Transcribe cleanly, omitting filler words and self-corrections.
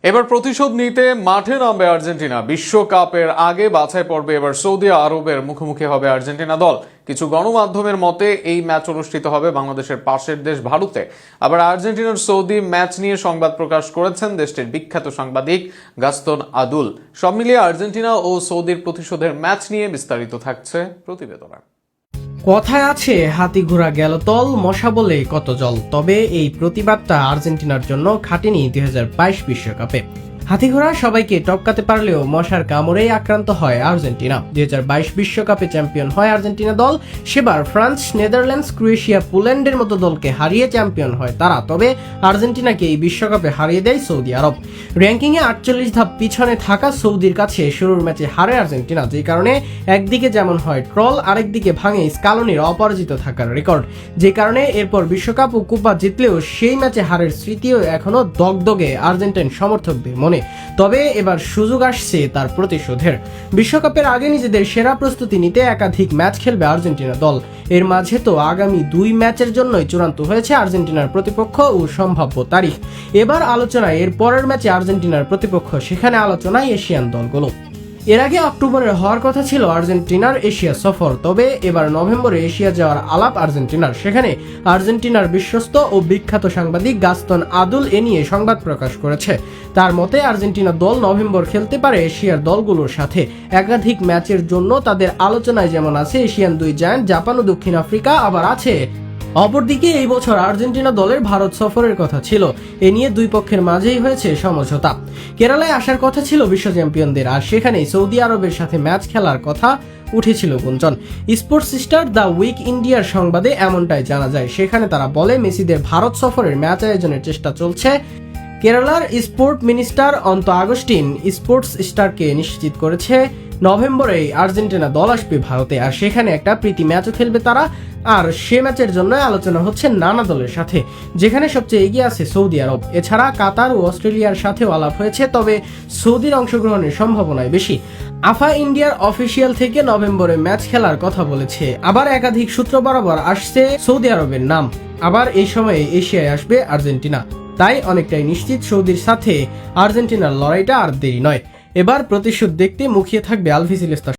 এবার প্রতিশোধ নিতে মাঠে নামবে আর্জেন্টিনা। বিশ্বকাপের আগে বাছাই পর্বে এবার সৌদি আরবের মুখোমুখি হবে আর্জেন্টিনা দল। কিছু গণমাধ্যমের মতে এই ম্যাচ অনুষ্ঠিত হবে বাংলাদেশের পাশের দেশ ভারতে। আবার আর্জেন্টিনার সৌদি ম্যাচ নিয়ে সংবাদ প্রকাশ করেছেন দেশটির বিখ্যাত সাংবাদিক গাস্তন আদুল। সব মিলিয়ে আর্জেন্টিনা ও সৌদির প্রতিশোধের ম্যাচ নিয়ে বিস্তারিত থাকছে প্রতিবেদনে। কথায় আছে হাতি ঘোড়া গেল তল, মশা বলে কত জল। তবে এই প্রতিবাদটা আর্জেন্টিনার জন্য খাটেনি 2022 বিশ্বকাপে। হাতিঘোড়া সবাইকে টপকাতে পারলেও মশার কামড়েই আক্রান্ত হয় আর্জেন্টিনা। 2022 বিশ্বকাপে চ্যাম্পিয়ন হয় আর্জেন্টিনা দল। সেবার ফ্রান্স, নেদারল্যান্ডস, ক্রোয়েশিয়া, পোল্যান্ডের মতো দলকে হারিয়ে চ্যাম্পিয়ন হয় তারা। তবে আর্জেন্টিনাকে এই বিশ্বকাপে হারিয়ে দেয় সৌদি আরব। র্যাঙ্কিংয়ে 48 ধাপ পিছনে থাকা সৌদির কাছে শুরুর ম্যাচে হারে আর্জেন্টিনা, যে কারণে একদিকে যেমন হয় ট্রল, আরেকদিকে ভাঙে স্কালোনির অপরাজিত থাকার রেকর্ড। যে কারণে এরপর বিশ্বকাপ ও কুপা জিতলেও সেই ম্যাচে হারের স্মৃতিও এখনো দগদগে আর্জেন্টাইন সমর্থকদের মনে। তবে এবার সুযোগ আসছে তার প্রতিশোধের। বিশ্বকাপের আগে নিজেদের সেরা প্রস্তুতি নিতে একাধিক ম্যাচ খেলবে আর্জেন্টিনা দল। এর মাঝে তো আগামী 2 ম্যাচের জন্যই চূড়ান্ত হয়েছে আর্জেন্টিনার প্রতিপক্ষ ও সম্ভাব্য তারিখ। এবার আলোচনায় এর পরের ম্যাচে আর্জেন্টিনার প্রতিপক্ষ, সেখানে আলোচনায় এশিয়ান দলগুলো। এর আগে অক্টোবরে হওয়ার কথা ছিল আর্জেন্টিনার এশিয়া সফর। তবে এবার নভেম্বরে এশিয়া যাওয়ার আলাপ আর্জেন্টিনার। সেখানে আর্জেন্টিনার বিশ্বস্ত ও বিখ্যাত সাংবাদিক গাস্তন আদুল এ নিয়ে সংবাদ প্রকাশ করেছে। তার মতে আর্জেন্টিনা দল নভেম্বর খেলতে পারে এশিয়ার দলগুলোর সাথে। একাধিক ম্যাচের জন্য তাদের আলোচনায় যেমন আছে এশিয়ান 2 জায়ান্ট জাপান ও দক্ষিণ আফ্রিকা, আবার আছে অপরদিকে এই বছর আর্জেন্টিনা দলের ভারত সফরের কথা ছিল। এ নিয়ে দুই পক্ষের মাঝেই হয়েছে সমঝোতা। কেরালায় আসার কথা ছিল বিশ্ব চ্যাম্পিয়নদের, আর সেখানেই সৌদি আরবের সাথে ম্যাচ খেলার কথা উঠেছিল গুঞ্জন। স্পোর্টস স্টার দ্য উইক ইন্ডিয়ার সংবাদে এমনটাই জানা যায়। সেখানে তারা বলে মেসিদের ভারত সফরের ম্যাচ আয়োজনের চেষ্টা চলছে। কেরালার স্পোর্ট মিনিস্টার অন্ত আগস্টিন স্পোর্টস স্টারকে নিশ্চিত করেছে নভেম্বরে আর্জেন্টিনা দল আসবে ভারতে, আর সেখানে একটা প্রীতি ম্যাচও খেলবে তারা। আর সে ম্যাচের জন্য আলোচনা হচ্ছে নানা দলের সাথে, যেখানে সবচেয়ে এগিয়ে আছে সৌদি আরব। এছাড়া কাতার ও অস্ট্রেলিয়ার সাথেও আলাপ হয়েছে, তবে সৌদির অংশগ্রহণের সম্ভাবনাই বেশি। আফা ইন্ডিয়ার অফিসিয়াল থেকে নভেম্বরে ম্যাচ খেলার কথা বলেছে। আবার একাধিক সূত্র বরাবর আসছে সৌদি আরবের নাম। আবার এই সময়ে এশিয়ায় আসবে আর্জেন্টিনা। তাই অনেকটাই নিশ্চিত সৌদির সাথে আর্জেন্টিনার লড়াইটা আর দেরি নয়। এবার প্রতিশোধ দেখতে মুখিয়ে থাকবে আলভিসিলেস্তা।